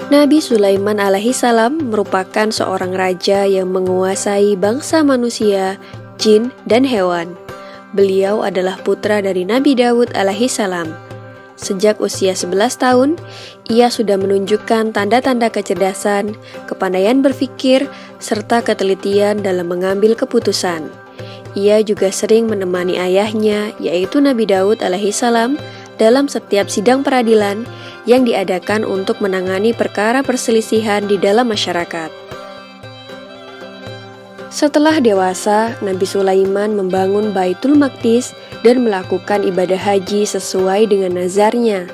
Nabi Sulaiman alaihissalam merupakan seorang raja yang menguasai bangsa manusia, jin, dan hewan. Beliau adalah putra dari Nabi Daud alaihissalam. Sejak usia 11 tahun, ia sudah menunjukkan tanda-tanda kecerdasan, kepandaian berpikir, serta ketelitian dalam mengambil keputusan. Ia juga sering menemani ayahnya, yaitu Nabi Daud alaihissalam, dalam setiap sidang peradilan yang diadakan untuk menangani perkara perselisihan di dalam masyarakat. Setelah dewasa, Nabi Sulaiman membangun Baitul Maqdis dan melakukan ibadah haji sesuai dengan nazarnya.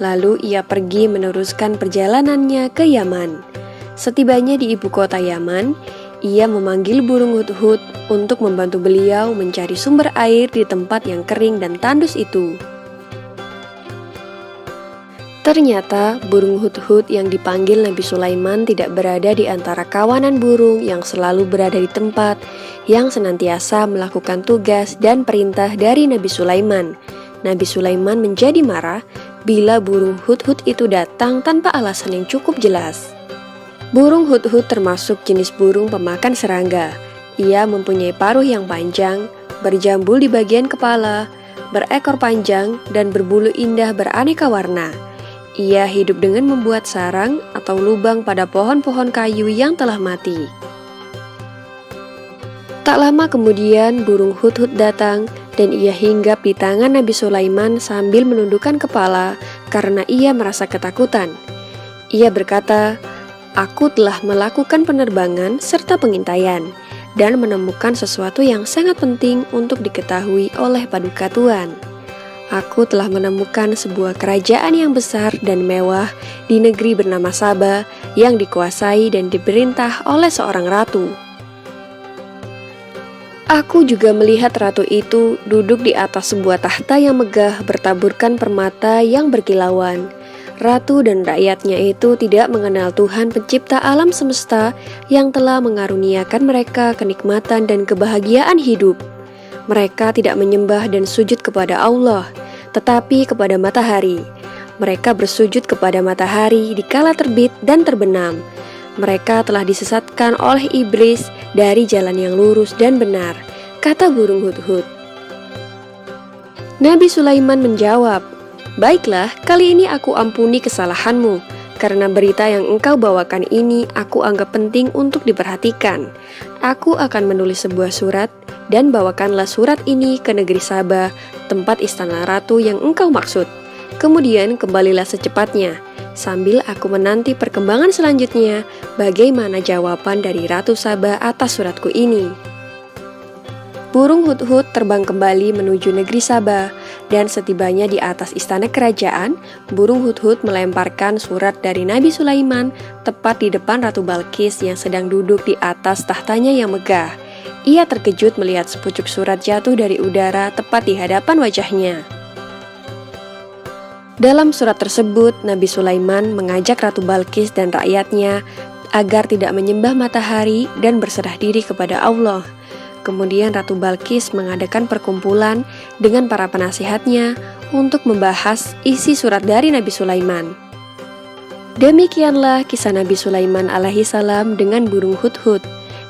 Lalu ia pergi meneruskan perjalanannya ke Yaman. Setibanya di ibu kota Yaman, ia memanggil burung hudhud untuk membantu beliau mencari sumber air di tempat yang kering dan tandus itu. Ternyata burung hudhud yang dipanggil Nabi Sulaiman tidak berada di antara kawanan burung yang selalu berada di tempat yang senantiasa melakukan tugas dan perintah dari Nabi Sulaiman. Nabi Sulaiman menjadi marah bila burung hudhud itu datang tanpa alasan yang cukup jelas. Burung hudhud termasuk jenis burung pemakan serangga. Ia mempunyai paruh yang panjang, berjambul di bagian kepala, berekor panjang, dan berbulu indah beraneka warna. Ia hidup dengan membuat sarang atau lubang pada pohon-pohon kayu yang telah mati. Tak lama kemudian burung hudhud datang dan ia hinggap di tangan Nabi Sulaiman sambil menundukkan kepala karena ia merasa ketakutan. Ia berkata, "Aku telah melakukan penerbangan serta pengintaian dan menemukan sesuatu yang sangat penting untuk diketahui oleh Paduka Tuan. Aku telah menemukan sebuah kerajaan yang besar dan mewah di negeri bernama Sabah yang dikuasai dan diperintah oleh seorang ratu. Aku juga melihat ratu itu duduk di atas sebuah tahta yang megah bertaburkan permata yang berkilauan. Ratu dan rakyatnya itu tidak mengenal Tuhan pencipta alam semesta yang telah mengaruniakan mereka kenikmatan dan kebahagiaan hidup. Mereka tidak menyembah dan sujud kepada Allah, tetapi kepada matahari. Mereka bersujud kepada matahari di kala terbit dan terbenam. Mereka telah disesatkan oleh iblis dari jalan yang lurus dan benar," kata burung hudhud. Nabi Sulaiman menjawab, "Baiklah, kali ini aku ampuni kesalahanmu. Karena berita yang engkau bawakan ini aku anggap penting untuk diperhatikan. Aku akan menulis sebuah surat dan bawakanlah surat ini ke negeri Sabah, tempat istana ratu yang engkau maksud. Kemudian kembalilah secepatnya, sambil aku menanti perkembangan selanjutnya bagaimana jawaban dari Ratu Sabah atas suratku ini." Burung hudhud terbang kembali menuju negeri Sabah, dan setibanya di atas istana kerajaan, burung hudhud melemparkan surat dari Nabi Sulaiman tepat di depan Ratu Balqis yang sedang duduk di atas tahtanya yang megah. Ia terkejut melihat sepucuk surat jatuh dari udara tepat di hadapan wajahnya. Dalam surat tersebut, Nabi Sulaiman mengajak Ratu Balqis dan rakyatnya agar tidak menyembah matahari dan berserah diri kepada Allah. Kemudian Ratu Balqis mengadakan perkumpulan dengan para penasihatnya untuk membahas isi surat dari Nabi Sulaiman. Demikianlah kisah Nabi Sulaiman alaihissalam dengan burung hudhud.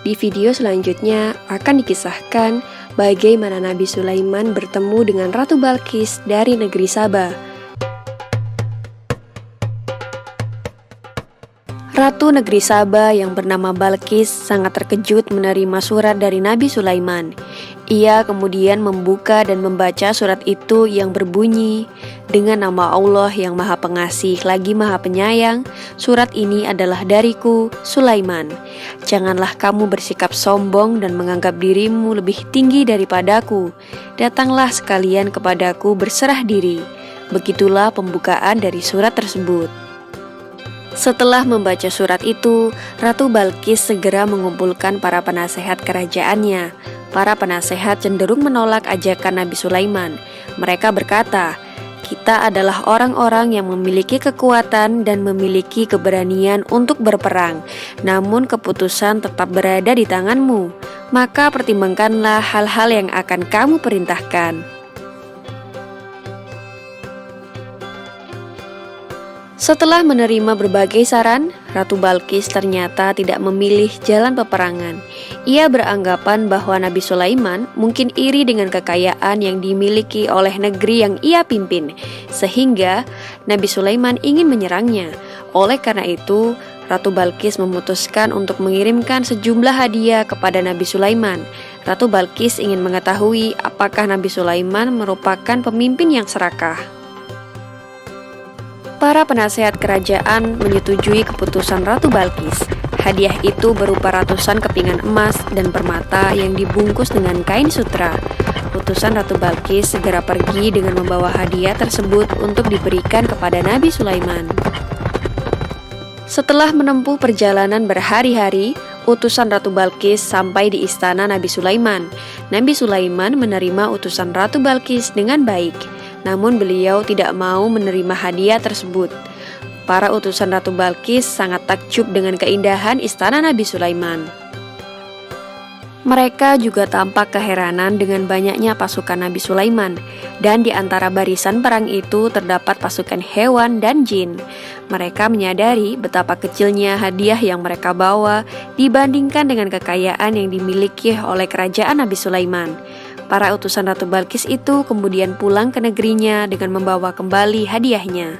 Di video selanjutnya akan dikisahkan bagaimana Nabi Sulaiman bertemu dengan Ratu Balqis dari negeri Sabah. Ratu negeri Sabah yang bernama Balqis sangat terkejut menerima surat dari Nabi Sulaiman. Ia kemudian membuka dan membaca surat itu yang berbunyi, "Dengan nama Allah yang Maha Pengasih lagi Maha Penyayang, surat ini adalah dariku, Sulaiman. Janganlah kamu bersikap sombong dan menganggap dirimu lebih tinggi daripadaku. Datanglah sekalian kepadaku berserah diri." Begitulah pembukaan dari surat tersebut. Setelah membaca surat itu, Ratu Balqis segera mengumpulkan para penasehat kerajaannya. Para penasehat cenderung menolak ajakan Nabi Sulaiman. Mereka berkata, "Kita adalah orang-orang yang memiliki kekuatan dan memiliki keberanian untuk berperang, namun keputusan tetap berada di tanganmu. Maka pertimbangkanlah hal-hal yang akan kamu perintahkan." Setelah menerima berbagai saran, Ratu Balkis ternyata tidak memilih jalan peperangan. Ia beranggapan bahwa Nabi Sulaiman mungkin iri dengan kekayaan yang dimiliki oleh negeri yang ia pimpin, sehingga Nabi Sulaiman ingin menyerangnya. Oleh karena itu, Ratu Balkis memutuskan untuk mengirimkan sejumlah hadiah kepada Nabi Sulaiman. Ratu Balkis ingin mengetahui apakah Nabi Sulaiman merupakan pemimpin yang serakah. Para penasehat kerajaan menyetujui keputusan Ratu Balkis. Hadiah itu berupa ratusan kepingan emas dan permata yang dibungkus dengan kain sutra. Utusan Ratu Balkis segera pergi dengan membawa hadiah tersebut untuk diberikan kepada Nabi Sulaiman. Setelah menempuh perjalanan berhari-hari, utusan Ratu Balkis sampai di istana Nabi Sulaiman. Nabi Sulaiman menerima utusan Ratu Balkis dengan baik. Namun beliau tidak mau menerima hadiah tersebut. Para utusan Ratu Balkis sangat takjub dengan keindahan istana Nabi Sulaiman. Mereka juga tampak keheranan dengan banyaknya pasukan Nabi Sulaiman, dan di antara barisan perang itu terdapat pasukan hewan dan jin. Mereka menyadari betapa kecilnya hadiah yang mereka bawa dibandingkan dengan kekayaan yang dimiliki oleh kerajaan Nabi Sulaiman. Para utusan Ratu Balkis itu kemudian pulang ke negerinya dengan membawa kembali hadiahnya.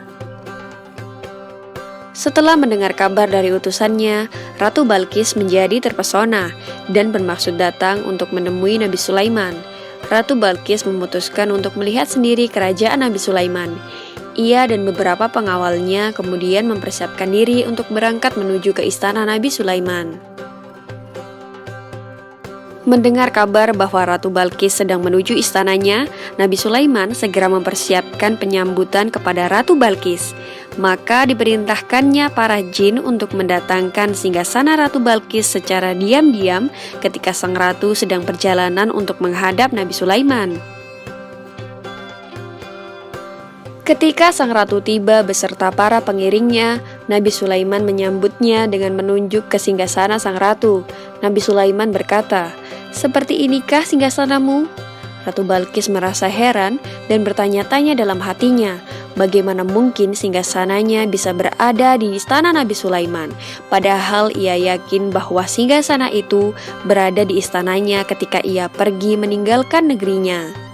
Setelah mendengar kabar dari utusannya, Ratu Balkis menjadi terpesona dan bermaksud datang untuk menemui Nabi Sulaiman. Ratu Balkis memutuskan untuk melihat sendiri kerajaan Nabi Sulaiman. Ia dan beberapa pengawalnya kemudian mempersiapkan diri untuk berangkat menuju ke istana Nabi Sulaiman. Mendengar kabar bahwa Ratu Balkis sedang menuju istananya, Nabi Sulaiman segera mempersiapkan penyambutan kepada Ratu Balkis. Maka diperintahkannya para jin untuk mendatangkan singgasana Ratu Balkis secara diam-diam ketika sang ratu sedang perjalanan untuk menghadap Nabi Sulaiman. Ketika sang ratu tiba beserta para pengiringnya, Nabi Sulaiman menyambutnya dengan menunjuk ke singgasana sang ratu. Nabi Sulaiman berkata, "Seperti inikah singgasanamu?" Ratu Balkis merasa heran dan bertanya-tanya dalam hatinya, bagaimana mungkin singgasananya bisa berada di istana Nabi Sulaiman, padahal ia yakin bahwa singgasana itu berada di istananya ketika ia pergi meninggalkan negerinya.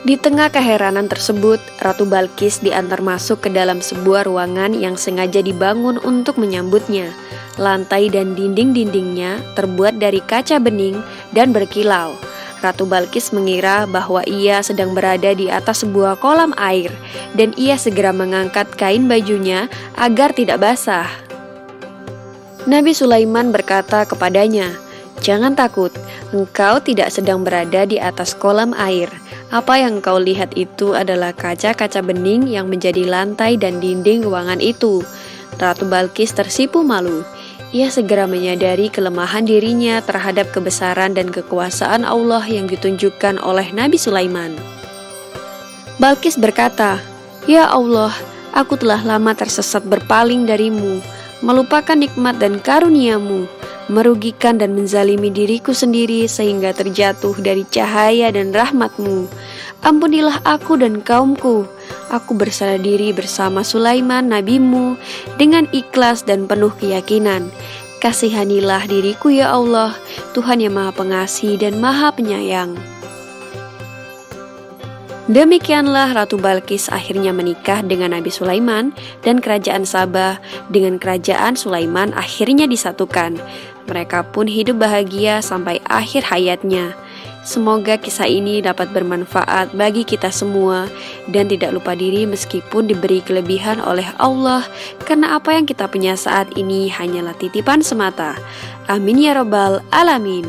Di tengah keheranan tersebut, Ratu Balkis diantar masuk ke dalam sebuah ruangan yang sengaja dibangun untuk menyambutnya. Lantai dan dinding-dindingnya terbuat dari kaca bening dan berkilau. Ratu Balkis mengira bahwa ia sedang berada di atas sebuah kolam air, dan ia segera mengangkat kain bajunya agar tidak basah. Nabi Sulaiman berkata kepadanya, "Jangan takut, engkau tidak sedang berada di atas kolam air. Apa yang kau lihat itu adalah kaca-kaca bening yang menjadi lantai dan dinding ruangan itu." Ratu Balkis tersipu malu. Ia segera menyadari kelemahan dirinya terhadap kebesaran dan kekuasaan Allah yang ditunjukkan oleh Nabi Sulaiman. Balkis berkata, "Ya Allah, aku telah lama tersesat berpaling darimu, melupakan nikmat dan karunia-Mu, merugikan dan menzalimi diriku sendiri sehingga terjatuh dari cahaya dan rahmat-Mu. Ampunilah aku dan kaumku. Aku berserah diri bersama Sulaiman nabimu dengan ikhlas dan penuh keyakinan. Kasihanilah diriku ya Allah, Tuhan yang Maha Pengasih dan Maha Penyayang." Demikianlah Ratu Balkis akhirnya menikah dengan Nabi Sulaiman, dan kerajaan Sabah dengan kerajaan Sulaiman akhirnya disatukan. Mereka pun hidup bahagia sampai akhir hayatnya. Semoga kisah ini dapat bermanfaat bagi kita semua dan tidak lupa diri meskipun diberi kelebihan oleh Allah, karena apa yang kita punya saat ini hanyalah titipan semata. Amin ya rabbal alamin.